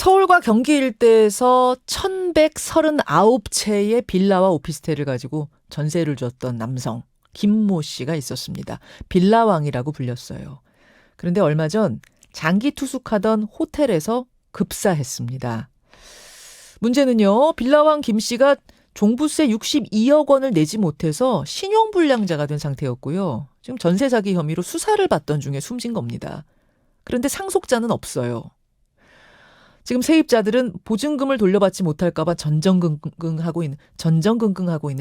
서울과 경기 일대에서 1139채의 빌라와 오피스텔을 가지고 전세를 줬던 남성 김모 씨가 있었습니다. 빌라왕이라고 불렸어요. 그런데 얼마 전 장기 투숙하던 호텔에서 급사했습니다. 문제는요, 빌라왕 김 씨가 종부세 62억 원을 내지 못해서 신용불량자가 된 상태였고요. 지금 전세 사기 혐의로 수사를 받던 중에 숨진 겁니다. 그런데 상속자는 없어요. 지금 세입자들은 보증금을 돌려받지 못할까 봐 전전긍긍하고 있는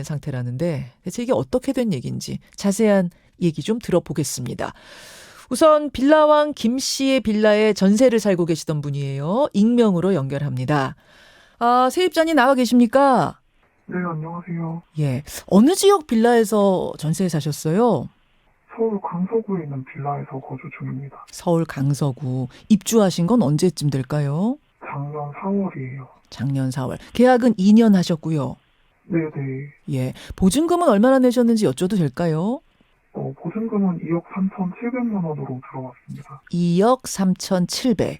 상태라는데 대체 이게 어떻게 된 얘기인지 자세한 얘기 좀 들어보겠습니다. 우선 빌라왕 김 씨의 빌라에 전세를 살고 계시던 분이에요. 익명으로 연결합니다. 아, 세입자님 나와 계십니까? 네, 안녕하세요. 예. 어느 지역 빌라에서 전세에 사셨어요? 서울 강서구에 있는 빌라에서 거주 중입니다. 서울 강서구. 입주하신 건 언제쯤 될까요? 작년 4월이에요. 작년 4월. 계약은 2년 하셨고요. 네네. 예. 보증금은 얼마나 내셨는지 여쭤도 될까요? 보증금은 2억 3,700만 원으로 들어왔습니다. 2억 3,700.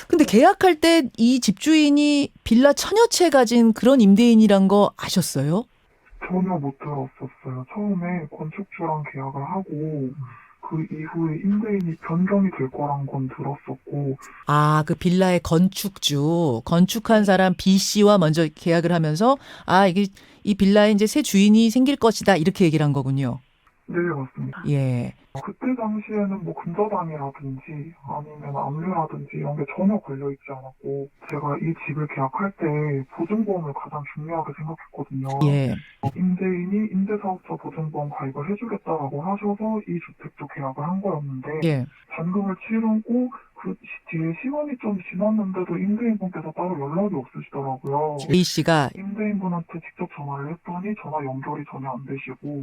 근데 계약할 때 이 집주인이 빌라 천여 채 가진 그런 임대인이란 거 아셨어요? 전혀 못 들었었어요. 처음에 건축주랑 계약을 하고 그 이후에 임대인이 변경이 될 거란 건 들었었고. 아, 그 빌라의 건축한 사람 B 씨와 먼저 계약을 하면서 이게 이 빌라에 이제 새 주인이 생길 것이다 이렇게 얘기를 한 거군요. 네, 맞습니다. 예. 그때 당시에는 뭐 근저당이라든지 아니면 압류라든지 이런 게 전혀 걸려있지 않았고, 제가 이 집을 계약할 때 보증보험을 가장 중요하게 생각했거든요. 예. 임대인이 임대사업자 보증보험 가입을 해주겠다라고 하셔서 이 주택도 계약을 한 거였는데, 예. 잔금을 치르고 그 뒤에 시간이 좀 지났는데도 임대인분께서 따로 연락이 없으시더라고요. A 씨가 임대인분한테 직접 전화를 했더니 전화 연결이 전혀 안 되시고,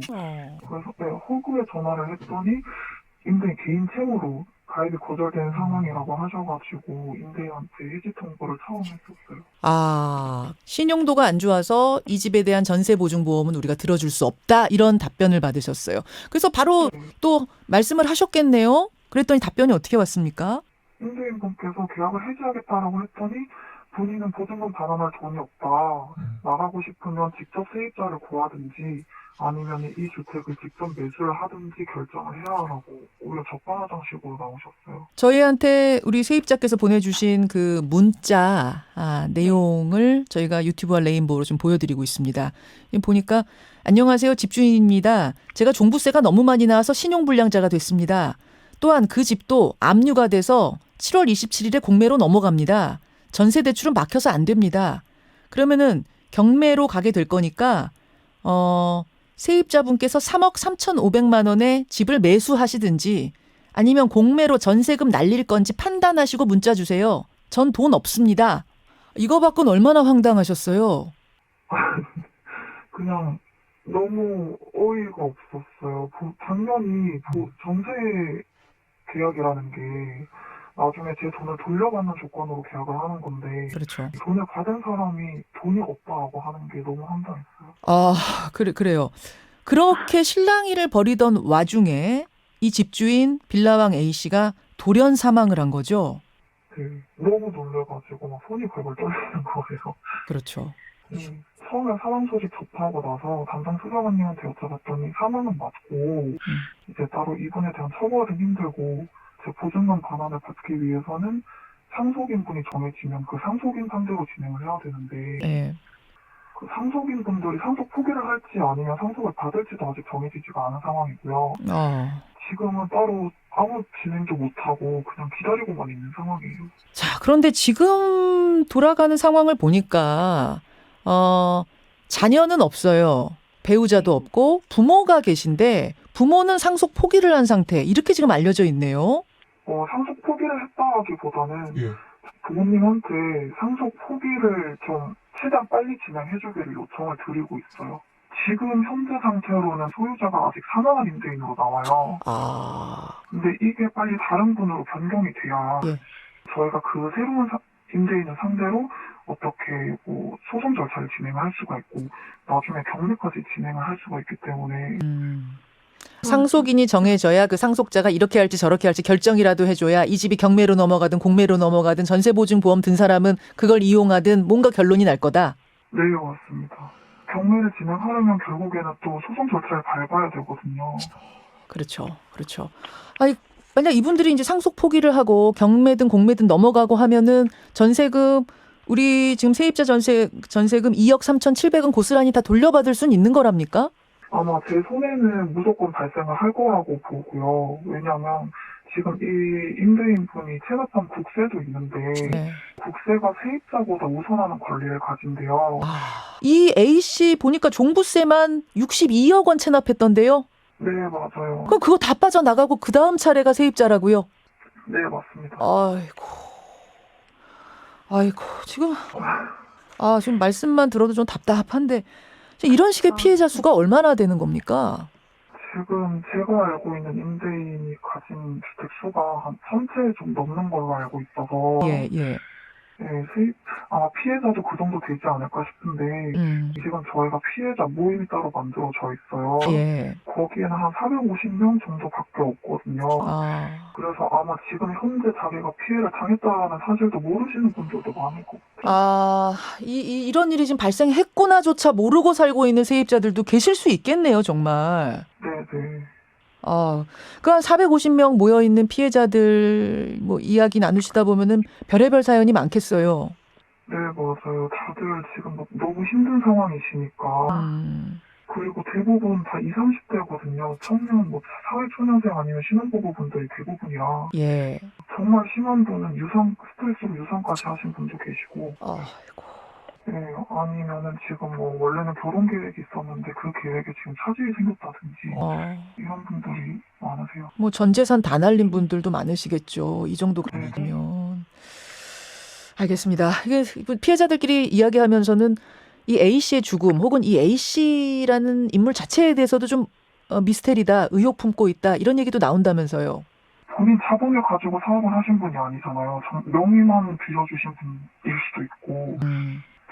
그래서 허그에 전화를 했더니 임대인 개인 채무로 가입이 거절된 상황이라고 하셔가지고 임대인한테 해지 통보를 처음 했었어요. 신용도가 안 좋아서 이 집에 대한 전세 보증 보험은 우리가 들어줄 수 없다 이런 답변을 받으셨어요. 그래서 바로 또 말씀을 하셨겠네요. 그랬더니 답변이 어떻게 왔습니까? 임대인분께서 계약을 해지하겠다라고 했더니 본인은 보증금 반환할 돈이 없다. 나가고 싶으면 직접 세입자를 구하든지 아니면 이 주택을 직접 매수를 하든지 결정을 해야 하라고 오히려 적반하장식으로 나오셨어요. 저희한테 우리 세입자께서 보내주신 그 문자 내용을 저희가 유튜브와 레인보우로 좀 보여드리고 있습니다. 보니까 안녕하세요, 집주인입니다. 제가 종부세가 너무 많이 나와서 신용불량자가 됐습니다. 또한 그 집도 압류가 돼서 7월 27일에 공매로 넘어갑니다. 전세 대출은 막혀서 안 됩니다. 그러면은 경매로 가게 될 거니까 세입자분께서 3억 3,500만 원에 집을 매수하시든지 아니면 공매로 전세금 날릴 건지 판단하시고 문자 주세요. 전 돈 없습니다. 이거 받고는 얼마나 황당하셨어요? 그냥 너무 어이가 없었어요. 당연히 전세 계약이라는 게 나중에 제 돈을 돌려받는 조건으로 계약을 하는 건데, 그렇죠. 돈을 받은 사람이 돈이 없다고 하는 게 너무 황당했어요. 그래요. 그렇게 실랑이를 벌이던 와중에 이 집주인 빌라왕 A 씨가 돌연 사망을 한 거죠. 네, 너무 놀래가지고 막 손이 벌벌 떨리는 거예요. 그렇죠. 처음에 사망 소식 접하고 나서 담당 수사관님한테 여쭤봤더니 사망은 맞고 이제 따로 이분에 대한 처벌은 힘들고 제 보증금 반환을 받기 위해서는 상속인분이 정해지면 그 상속인 상대로 진행을 해야 되는데, 네. 그 상속인분들이 상속 포기를 할지 아니면 상속을 받을지도 아직 정해지지가 않은 상황이고요. 지금은 따로 아무 진행도 못하고 그냥 기다리고만 있는 상황이에요. 자, 그런데 지금 돌아가는 상황을 보니까 자녀는 없어요. 배우자도 없고 부모가 계신데 부모는 상속 포기를 한 상태. 이렇게 지금 알려져 있네요. 상속 포기를 했다기보다는 부모님한테 상속 포기를 좀 최대한 빨리 진행해주기를 요청을 드리고 있어요. 지금 현재 상태로는 소유자가 아직 산화한 임대인으로 나와요. 근데 이게 빨리 다른 분으로 변경이 돼야 저희가 그 새로운 임대인을 상대로 어떻게 소송 절차를 진행할 수가 있고 나중에 경매까지 진행을 할 수가 있기 때문에. 상속인이 정해져야 그 상속자가 이렇게 할지 저렇게 할지 결정이라도 해줘야 이 집이 경매로 넘어가든 공매로 넘어가든 전세보증보험 든 사람은 그걸 이용하든 뭔가 결론이 날 거다. 네, 맞습니다. 경매를 진행하려면 결국에는 또 소송 절차를 밟아야 되거든요. 그렇죠. 그렇죠. 아니, 만약 이분들이 이제 상속 포기를 하고 경매든 공매든 넘어가고 하면은 전세금, 우리 지금 세입자 전세금 2억 3,700원 고스란히 다 돌려받을 수는 있는 거랍니까? 아마 제 손해는 무조건 발생을 할 거라고 보고요. 왜냐하면 지금 이 임대인분이 체납한 국세도 있는데 네. 국세가 세입자보다 우선하는 권리를 가진대요. 이 A씨 보니까 종부세만 62억 원 체납했던데요? 네, 맞아요. 그럼 그거 다 빠져나가고 그 다음 차례가 세입자라고요? 네, 맞습니다. 아이고, 지금 말씀만 들어도 좀 답답한데, 이런 식의 피해자 수가 얼마나 되는 겁니까? 지금 제가 알고 있는 임대인이 가진 주택 수가 한 3채 좀 넘는 걸로 알고 있어서 예. 네, 아마 피해자도 그 정도 되지 않을까 싶은데 지금 저희가 피해자 모임이 따로 만들어져 있어요. 예. 거기에는 한 450명 정도밖에 없거든요. 그래서 아마 지금 현재 자기가 피해를 당했다는 사실도 모르시는 분들도 많을 것 같아요. 이런 일이 지금 발생했구나조차 모르고 살고 있는 세입자들도 계실 수 있겠네요, 정말. 네네. 그 한 450명 모여있는 피해자들 이야기 나누시다 보면은 별의별 사연이 많겠어요. 네, 맞아요. 다들 지금 너무 힘든 상황이시니까. 그리고 대부분 다 20, 30대거든요. 청년, 사회초년생 아니면 신혼부부분들이 대부분이라. 예. 정말 심한 분은 스트레스로 유산까지 하신 분도 계시고. 아이고. 네, 아니면은 지금 원래는 결혼 계획이 있었는데 그 계획에 지금 차질이 생겼다든지. 이런 분들이 많으세요. 전 재산 다 날린 분들도 많으시겠죠. 이 정도 가면. 알겠습니다. 이게 피해자들끼리 이야기하면서는 이 A씨의 죽음 혹은 이 A씨라는 인물 자체에 대해서도 좀 미스테리다, 의혹 품고 있다 이런 얘기도 나온다면서요. 본인 자본을 가지고 사업을 하신 분이 아니잖아요. 명의만 빌려주신 분일 수도 있고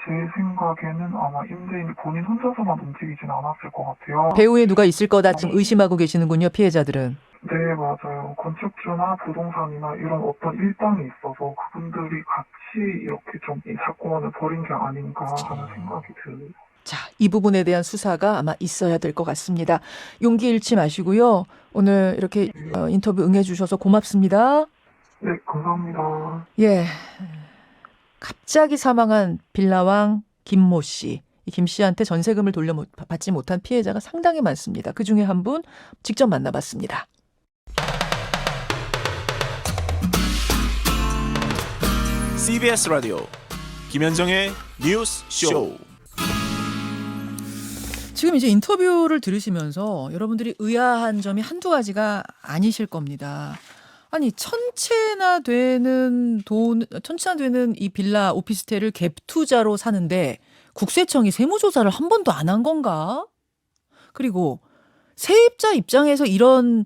제 생각에는 아마 임대인이 본인 혼자서만 움직이진 않았을 것 같아요. 배후에 누가 있을 거다 지금 의심하고 계시는군요. 피해자들은. 네, 맞아요. 건축주나 부동산이나 이런 어떤 일당이 있어서 그분들이 같이 이렇게 좀 이 사건을 벌인 게 아닌가 하는 생각이 들어요. 자, 이 부분에 대한 수사가 아마 있어야 될 것 같습니다. 용기 잃지 마시고요. 오늘 이렇게 인터뷰 응해주셔서 고맙습니다. 네, 감사합니다. 예. 갑자기 사망한 빌라왕 김모 씨. 이 김 씨한테 전세금을 돌려받지 못한 피해자가 상당히 많습니다. 그중에 한 분 직접 만나봤습니다. CBS 라디오 김현정의 뉴스 쇼. 지금 이제 인터뷰를 들으시면서 여러분들이 의아한 점이 한두 가지가 아니실 겁니다. 아니, 천채나 되는 이 빌라 오피스텔을 갭 투자로 사는데 국세청이 세무조사를 한 번도 안 한 건가? 그리고 세입자 입장에서 이런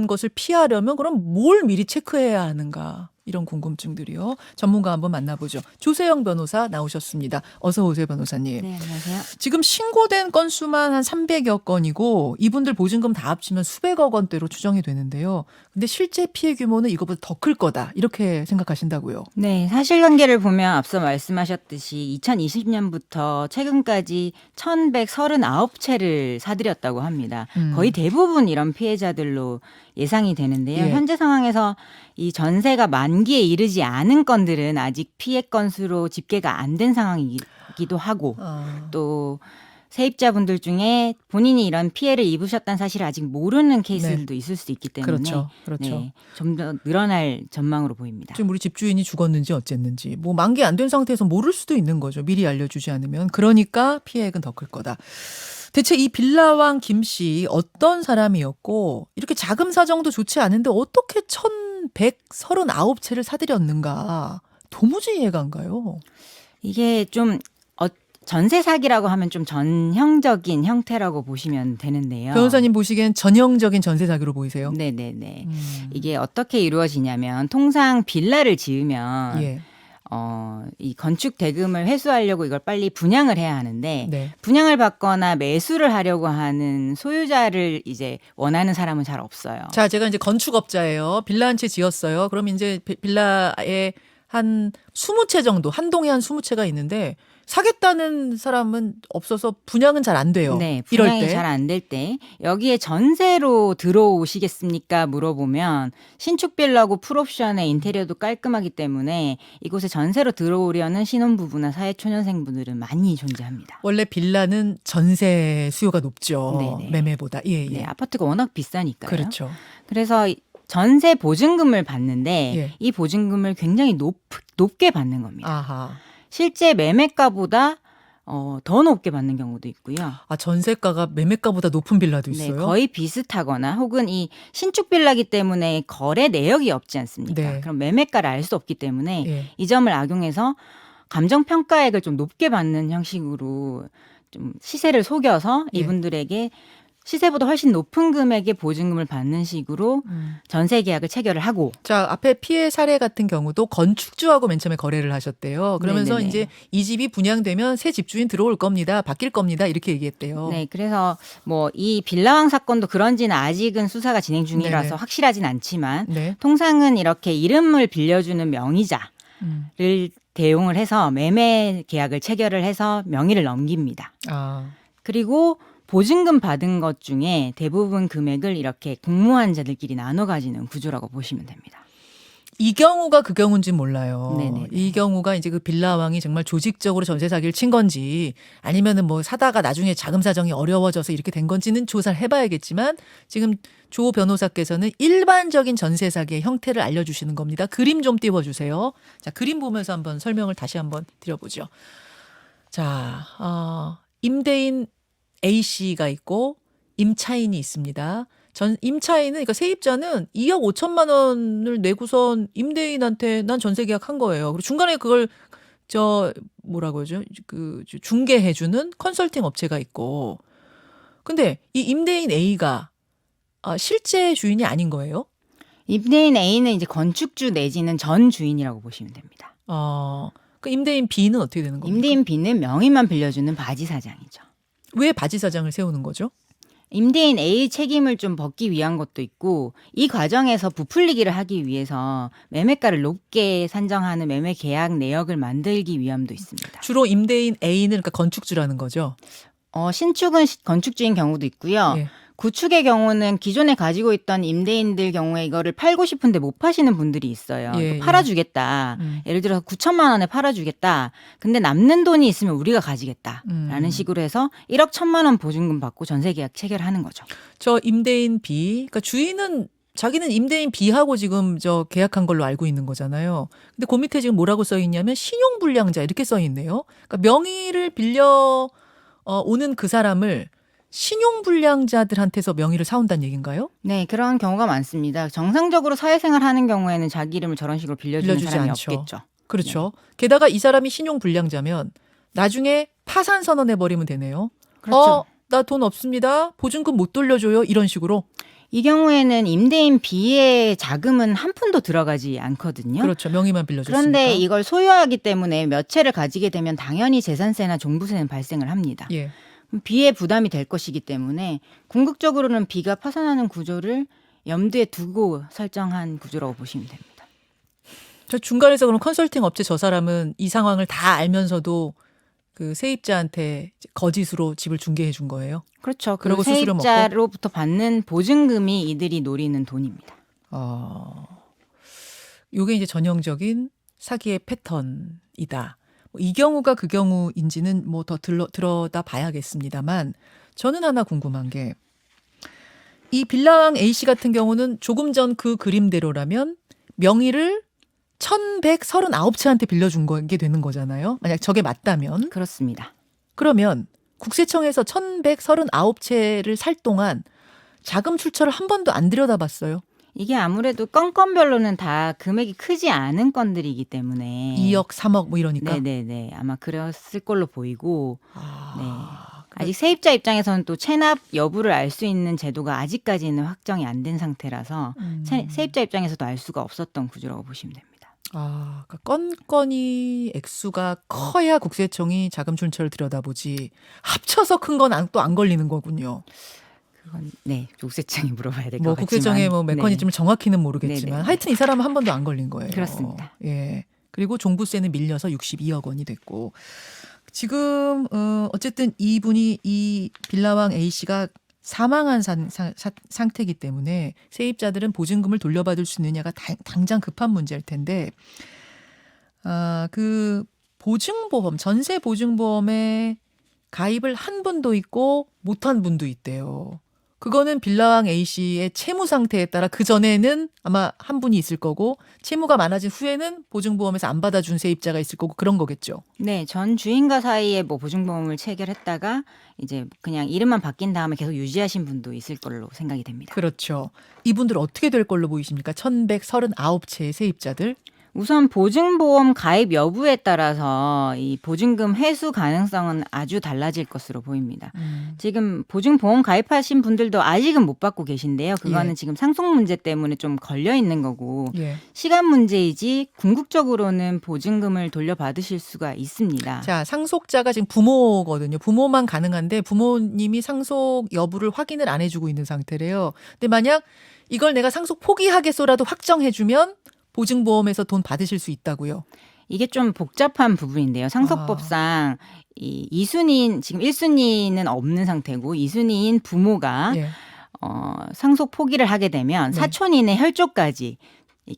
것을 피하려면 그럼 뭘 미리 체크해야 하는가? 이런 궁금증들이요. 전문가 한번 만나보죠. 조세영 변호사 나오셨습니다. 어서 오세요, 변호사님. 네, 안녕하세요. 지금 신고된 건수만 한 300여 건이고 이분들 보증금 다 합치면 수백억 원대로 추정이 되는데요. 근데 실제 피해 규모는 이거보다 더 클 거다. 이렇게 생각하신다고요? 네, 사실관계를 보면 앞서 말씀하셨듯이 2020년부터 최근까지 1,139채를 사들였다고 합니다. 거의 대부분 이런 피해자들로 예상이 되는데요. 예. 현재 상황에서 이 전세가 만기에 이르지 않은 건들은 아직 피해 건수로 집계가 안 된 상황이기도 하고 또 세입자분들 중에 본인이 이런 피해를 입으셨다는 사실을 아직 모르는 케이스들도 있을 수 있기 때문에 그렇죠. 네, 좀 더 늘어날 전망으로 보입니다. 지금 우리 집주인이 죽었는지 어쨌는지 만기 안 된 상태에서 모를 수도 있는 거죠. 미리 알려주지 않으면. 그러니까 피해액은 더 클 거다. 대체 이 빌라왕 김 씨 어떤 사람이었고 이렇게 자금 사정도 좋지 않은데 어떻게 1,139채를 사들였는가. 도무지 이해가 안 가요. 이게 좀 전세 사기라고 하면 좀 전형적인 형태라고 보시면 되는데요. 변호사님 보시기엔 전형적인 전세 사기로 보이세요? 네네네. 이게 어떻게 이루어지냐면 통상 빌라를 지으면 예. 이 건축 대금을 회수하려고 이걸 빨리 분양을 해야 하는데 네. 분양을 받거나 매수를 하려고 하는 소유자를 이제 원하는 사람은 잘 없어요. 자, 제가 이제 건축업자예요. 빌라 한 채 지었어요. 그럼 이제 빌라에 한 20채 정도, 한 동에 한 20채가 있는데 사겠다는 사람은 없어서 분양은 잘 안 돼요. 네, 이럴 분양이 때. 잘 안 될 때 여기에 전세로 들어오시겠습니까? 물어보면 신축 빌라고 풀옵션에 인테리어도 깔끔하기 때문에 이곳에 전세로 들어오려는 신혼부부나 사회초년생분들은 많이 존재합니다. 원래 빌라는 전세 수요가 높죠. 네네. 매매보다. 예, 예. 네, 아파트가 워낙 비싸니까요. 그렇죠. 그래서 전세 보증금을 받는데 예. 이 보증금을 굉장히 높게 받는 겁니다. 아하. 실제 매매가보다 더 높게 받는 경우도 있고요. 아, 전세가가 매매가보다 높은 빌라도 네, 있어요? 거의 비슷하거나 혹은 이 신축 빌라기 때문에 거래 내역이 없지 않습니까? 네. 그럼 매매가를 알 수 없기 때문에 예. 이 점을 악용해서 감정평가액을 좀 높게 받는 형식으로 좀 시세를 속여서 예. 이분들에게 시세보다 훨씬 높은 금액의 보증금을 받는 식으로 전세 계약을 체결을 하고 자, 앞에 피해 사례 같은 경우도 건축주하고 맨 처음에 거래를 하셨대요. 그러면서 네네네. 이제 이 집이 분양되면 새 집주인 들어올 겁니다. 바뀔 겁니다. 이렇게 얘기했대요. 네, 그래서 뭐 이 빌라왕 사건도 그런지는 아직은 수사가 진행 중이라서 네네. 확실하진 않지만 네. 통상은 이렇게 이름을 빌려주는 명의자를 음. 대용을 해서 매매 계약을 체결을 해서 명의를 넘깁니다. 아. 그리고 보증금 받은 것 중에 대부분 금액을 이렇게 공모환자들끼리 나눠 가지는 구조라고 보시면 됩니다. 이 경우가 그 경우인지는 몰라요. 네네네. 이 경우가 이제 그 빌라왕이 정말 조직적으로 전세 사기를 친 건지 아니면은 뭐 사다가 나중에 자금 사정이 어려워져서 이렇게 된 건지는 조사를 해봐야겠지만 지금 조 변호사께서는 일반적인 전세 사기의 형태를 알려주시는 겁니다. 그림 좀 띄워주세요. 자, 그림 보면서 한번 설명을 다시 한번 드려보죠. 자, 임대인 A 씨가 있고 임차인이 있습니다. 임차인은 그러니까 세입자는 2억 5천만 원을 내고선 임대인한테 난 전세 계약한 거예요. 그리고 중간에 그걸 뭐라고 하죠? 그 중개해주는 컨설팅 업체가 있고. 근데 이 임대인 A가 실제 주인이 아닌 거예요? 임대인 A는 이제 건축주 내지는 전 주인이라고 보시면 됩니다. 그 임대인 B는 어떻게 되는 겁니까? 임대인 B는 명의만 빌려주는 바지 사장이죠. 왜 바지 사장을 세우는 거죠? 임대인 A 책임을 좀 벗기 위한 것도 있고 이 과정에서 부풀리기를 하기 위해서 매매가를 높게 산정하는 매매 계약 내역을 만들기 위함도 있습니다. 주로 임대인 A는 그러니까 건축주라는 거죠. 신축은 건축주인 경우도 있고요. 예. 구축의 경우는 기존에 가지고 있던 임대인들 경우에 이거를 팔고 싶은데 못 파시는 분들이 있어요. 예, 팔아주겠다. 예를 들어서 9천만 원에 팔아주겠다. 근데 남는 돈이 있으면 우리가 가지겠다라는 식으로 해서 1억 1천만 원 보증금 받고 전세계약 체결하는 거죠. 저 임대인 B, 그러니까 주인은 자기는 임대인 B하고 지금 계약한 걸로 알고 있는 거잖아요. 근데 그 밑에 지금 뭐라고 써 있냐면 신용불량자 이렇게 써 있네요. 그러니까 명의를 빌려 오는 그 사람을 신용불량자들한테서 명의를 사온다는 얘기인가요? 네, 그런 경우가 많습니다. 정상적으로 사회생활 하는 경우에는 자기 이름을 저런 식으로 빌려주는 빌려주지 사람이 않죠. 없겠죠. 그렇죠. 게다가 이 사람이 신용불량자면 나중에 파산 선언해버리면 되네요. 그렇죠. 나 돈 없습니다. 보증금 못 돌려줘요. 이런 식으로. 이 경우에는 임대인 B의 자금은 한 푼도 들어가지 않거든요. 그렇죠. 명의만 빌려줬으니까. 그런데 이걸 소유하기 때문에 몇 채를 가지게 되면 당연히 재산세나 종부세는 발생을 합니다. 예. B의 부담이 될 것이기 때문에 궁극적으로는 B가 파산하는 구조를 염두에 두고 설정한 구조라고 보시면 됩니다. 저 중간에서 그럼 컨설팅 업체 저 사람은 이 상황을 다 알면서도 그 세입자한테 거짓으로 집을 중개해 준 거예요. 그렇죠. 그러고 그 수수료 먹고? 세입자로부터 받는 보증금이 이들이 노리는 돈입니다. 요게 이제 전형적인 사기의 패턴이다. 이 경우가 그 경우인지는 뭐 더 들여다 봐야겠습니다만 저는 하나 궁금한 게 이 빌라왕 A 씨 같은 경우는 조금 전 그 그림대로라면 명의를 1139채한테 빌려준 게 되는 거잖아요. 만약 저게 맞다면. 그렇습니다. 그러면 국세청에서 1139채를 살 동안 자금 출처를 한 번도 안 들여다봤어요. 이게 아무래도 건별로는 다 금액이 크지 않은 건들이기 때문에 2억, 3억 뭐 이러니까. 네네네. 아마 그랬을 걸로 보이고 네. 그래. 아직 세입자 입장에서는 또 체납 여부를 알 수 있는 제도가 아직까지는 확정이 안 된 상태라서 세입자 입장에서도 알 수가 없었던 구조라고 보시면 됩니다. 그러니까 건건이 액수가 커야 국세청이 자금 출처를 들여다보지 합쳐서 큰 건 또 안 걸리는 거군요. 그건 네, 국세청이 물어봐야 될 것 뭐 같지만. 국세청의 뭐 메커니즘을 정확히는 모르겠지만 네네. 하여튼 이 사람은 한 번도 안 걸린 거예요. 그렇습니다. 예. 그리고 종부세는 밀려서 62억 원이 됐고 지금 어쨌든 이분이 이 빌라왕 A 씨가 사망한 상태이기 때문에 세입자들은 보증금을 돌려받을 수 있느냐가 당장 급한 문제일 텐데 그 보증보험 전세 보증보험에 가입을 한 분도 있고 못한 분도 있대요. 그거는 빌라왕 A 씨의 채무 상태에 따라 그 전에는 아마 한 분이 있을 거고 채무가 많아진 후에는 보증보험에서 안 받아준 세입자가 있을 거고 그런 거겠죠. 네, 전 주인과 사이에 뭐 보증보험을 체결했다가 이제 그냥 이름만 바뀐 다음에 계속 유지하신 분도 있을 걸로 생각이 됩니다. 그렇죠. 이분들 어떻게 될 걸로 보이십니까? 1139채의 세입자들. 우선 보증보험 가입 여부에 따라서 이 보증금 회수 가능성은 아주 달라질 것으로 보입니다. 지금 보증보험 가입하신 분들도 아직은 못 받고 계신데요. 그거는 예. 지금 상속 문제 때문에 좀 걸려 있는 거고 예. 시간 문제이지 궁극적으로는 보증금을 돌려받으실 수가 있습니다. 자, 상속자가 지금 부모거든요. 부모만 가능한데 부모님이 상속 여부를 확인을 안 해주고 있는 상태래요. 근데 만약 이걸 내가 상속 포기하겠소라도 확정해주면 보증보험에서 돈 받으실 수 있다고요. 이게 좀 복잡한 부분인데요. 상속법상 이 2순위인 지금 1순위는 없는 상태고 2순위인 부모가 예. 상속 포기를 하게 되면 네. 사촌인의 혈족까지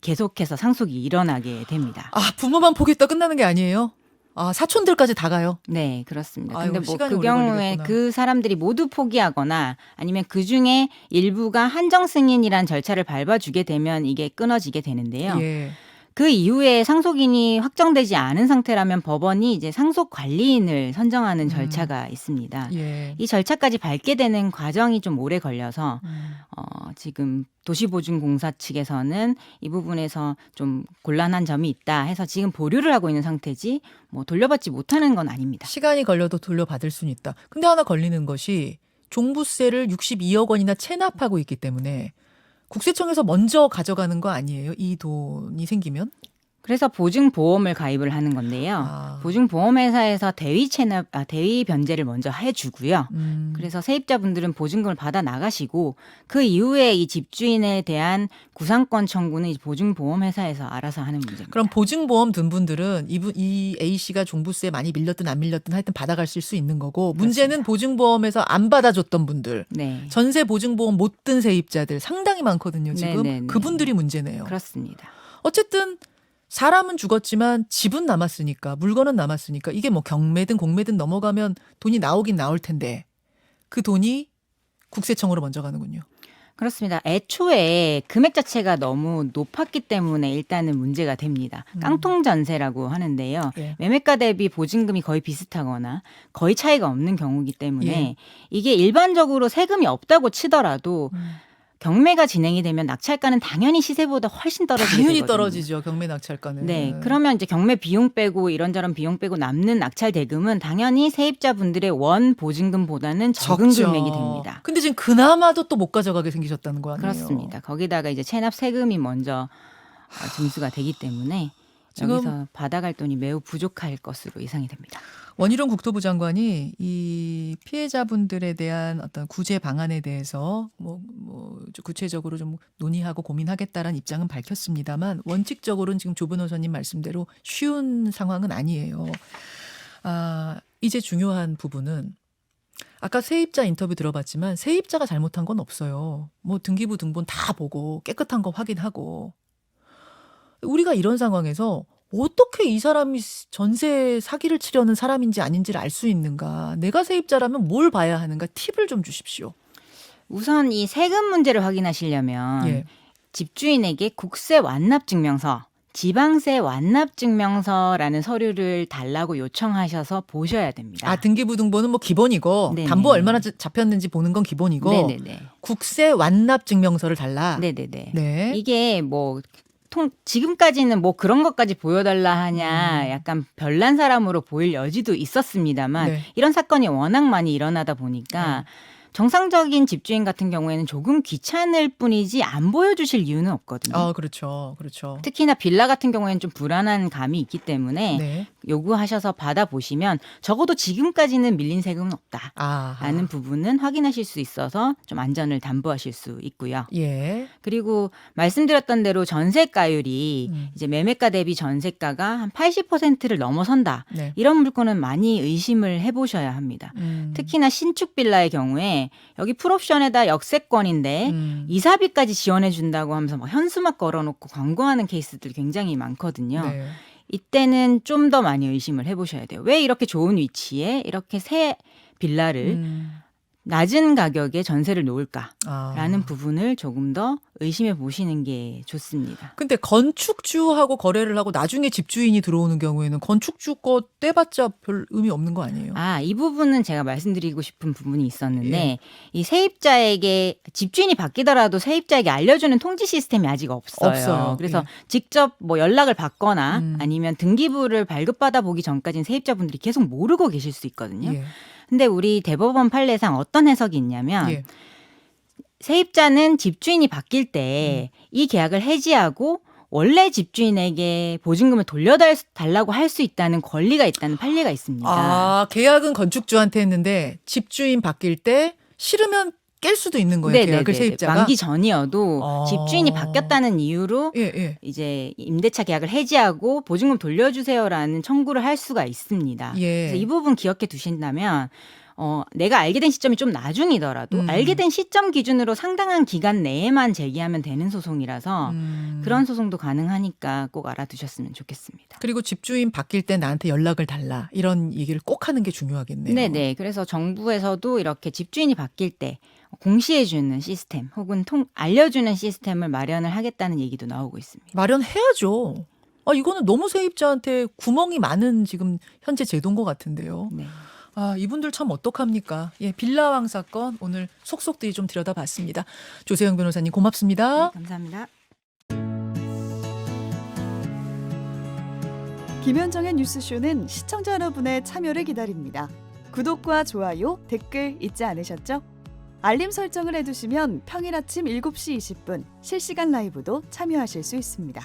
계속해서 상속이 일어나게 됩니다. 부모만 포기했다 끝나는 게 아니에요? 사촌들까지 다 가요? 네, 그렇습니다. 아이고, 근데 뭐 시간이 그 오래 경우에 걸리겠구나. 그 사람들이 모두 포기하거나 아니면 그 중에 일부가 한정 승인이란 절차를 밟아주게 되면 이게 끊어지게 되는데요. 예. 그 이후에 상속인이 확정되지 않은 상태라면 법원이 이제 상속 관리인을 선정하는 절차가 있습니다. 예. 이 절차까지 밟게 되는 과정이 좀 오래 걸려서 지금 도시보증공사 측에서는 이 부분에서 좀 곤란한 점이 있다 해서 지금 보류를 하고 있는 상태지 뭐 돌려받지 못하는 건 아닙니다. 시간이 걸려도 돌려받을 수는 있다. 근데 하나 걸리는 것이 종부세를 62억 원이나 체납하고 있기 때문에 국세청에서 먼저 가져가는 거 아니에요? 이 돈이 생기면? 그래서 보증보험을 가입을 하는 건데요. 보증보험회사에서 대위 변제를 먼저 해주고요. 그래서 세입자분들은 보증금을 받아 나가시고 그 이후에 이 집주인에 대한 구상권 청구는 이제 보증보험회사에서 알아서 하는 문제입니다. 그럼 보증보험 든 분들은 이 A 씨가 종부세 많이 밀렸든 안 밀렸든 하여튼 받아가실 수 있는 거고 문제는 보증보험에서 안 받아줬던 분들 네, 전세 보증보험 못 든 세입자들 상당히 많거든요. 지금 네네네. 그분들이 문제네요. 그렇습니다. 어쨌든 사람은 죽었지만 집은 남았으니까 물건은 남았으니까 이게 뭐 경매든 공매든 넘어가면 돈이 나오긴 나올 텐데 그 돈이 국세청으로 먼저 가는군요. 그렇습니다. 애초에 금액 자체가 너무 높았기 때문에 일단은 문제가 됩니다. 깡통 전세라고 하는데요. 예. 매매가 대비 보증금이 거의 비슷하거나 거의 차이가 없는 경우이기 때문에 예. 이게 일반적으로 세금이 없다고 치더라도 경매가 진행이 되면 낙찰가는 당연히 시세보다 훨씬 떨어지게 당연히 되거든요. 떨어지죠. 경매 낙찰가는. 네, 그러면 이제 경매 비용 빼고 이런저런 비용 빼고 남는 낙찰 대금은 당연히 세입자분들의 원 보증금보다는 적은 적죠. 금액이 됩니다. 근데 지금 그나마도 또 못 가져가게 생기셨다는 거 아니에요? 그렇습니다. 거기다가 이제 체납 세금이 먼저 징수가 되기 때문에 지금 여기서 받아갈 돈이 매우 부족할 것으로 예상이 됩니다. 원희룡 국토부 장관이 이 피해자분들에 대한 어떤 구제 방안에 대해서 뭐 구체적으로 좀 논의하고 고민하겠다라는 입장은 밝혔습니다만 원칙적으로는 지금 조 변호사님 말씀대로 쉬운 상황은 아니에요. 이제 중요한 부분은 아까 세입자 인터뷰 들어봤지만 세입자가 잘못한 건 없어요. 뭐 등기부 등본 다 보고 깨끗한 거 확인하고 우리가 이런 상황에서 어떻게 이 사람이 전세 사기를 치려는 사람인지 아닌지를 알 수 있는가? 내가 세입자라면 뭘 봐야 하는가? 팁을 좀 주십시오. 우선 이 세금 문제를 확인하시려면 예. 집주인에게 국세 완납증명서, 지방세 완납증명서라는 서류를 달라고 요청하셔서 보셔야 됩니다. 등기부 등본은 뭐 기본이고 네네. 담보 얼마나 잡혔는지 보는 건 기본이고 네네네. 국세 완납 증명서를 달라. 네네네. 네. 이게 뭐 지금까지는 뭐 그런 것까지 보여달라 하냐 약간 별난 사람으로 보일 여지도 있었습니다만 네. 이런 사건이 워낙 많이 일어나다 보니까 정상적인 집주인 같은 경우에는 조금 귀찮을 뿐이지 안 보여주실 이유는 없거든요. 그렇죠. 그렇죠. 특히나 빌라 같은 경우에는 좀 불안한 감이 있기 때문에 네. 요구하셔서 받아보시면 적어도 지금까지는 밀린 세금은 없다. 아하. 라는 부분은 확인하실 수 있어서 좀 안전을 담보하실 수 있고요. 예. 그리고 말씀드렸던 대로 전세가율이 이제 매매가 대비 전세가가 한 80%를 넘어선다. 네. 이런 물건은 많이 의심을 해보셔야 합니다. 특히나 신축 빌라의 경우에 여기 풀옵션에다 역세권인데 이사비까지 지원해 준다고 하면서 막 현수막 걸어놓고 광고하는 케이스들이 굉장히 많거든요. 네. 이때는 좀 더 많이 의심을 해보셔야 돼요. 왜 이렇게 좋은 위치에 이렇게 새 빌라를 낮은 가격에 전세를 놓을까라는 부분을 조금 더 의심해 보시는 게 좋습니다. 근데 건축주하고 거래를 하고 나중에 집주인이 들어오는 경우에는 건축주 거 떼봤자 별 의미 없는 거 아니에요? 이 부분은 제가 말씀드리고 싶은 부분이 있었는데 예. 이 세입자에게 집주인이 바뀌더라도 세입자에게 알려주는 통지 시스템이 아직 없어요. 그래서 예. 직접 뭐 연락을 받거나 아니면 등기부를 발급받아 보기 전까지는 세입자분들이 계속 모르고 계실 수 있거든요. 예. 근데 우리 대법원 판례상 어떤 해석이 있냐면 예. 세입자는 집주인이 바뀔 때 이 계약을 해지하고 원래 집주인에게 보증금을 돌려달라고 할 수 있다는 권리가 있다는 판례가 있습니다. 계약은 건축주한테 했는데 집주인 바뀔 때 싫으면 깰 수도 있는 거예요. 계약을 세입자가. 만기 전이어도 집주인이 바뀌었다는 이유로 예. 이제 임대차 계약을 해지하고 보증금 돌려주세요라는 청구를 할 수가 있습니다. 예. 그래서 이 부분 기억해 두신다면 내가 알게 된 시점이 좀 나중이더라도 알게 된 시점 기준으로 상당한 기간 내에만 제기하면 되는 소송이라서 그런 소송도 가능하니까 꼭 알아두셨으면 좋겠습니다. 그리고 집주인 바뀔 때 나한테 연락을 달라. 이런 얘기를 꼭 하는 게 중요하겠네요. 네네. 그래서 정부에서도 이렇게 집주인이 바뀔 때 공시해주는 시스템 혹은 알려주는 시스템을 마련을 하겠다는 얘기도 나오고 있습니다. 마련해야죠. 이거는 너무 세입자한테 구멍이 많은 지금 현재 제도인 것 같은데요. 네. 이분들 참 어떡합니까? 예, 빌라왕 사건 오늘 속속들이 좀 들여다봤습니다. 조세영 변호사님 고맙습니다. 네, 감사합니다. 김현정의 뉴스쇼는 시청자 여러분의 참여를 기다립니다. 구독과 좋아요, 댓글 잊지 않으셨죠? 알림 설정을 해두시면 평일 아침 7시 20분 실시간 라이브도 참여하실 수 있습니다.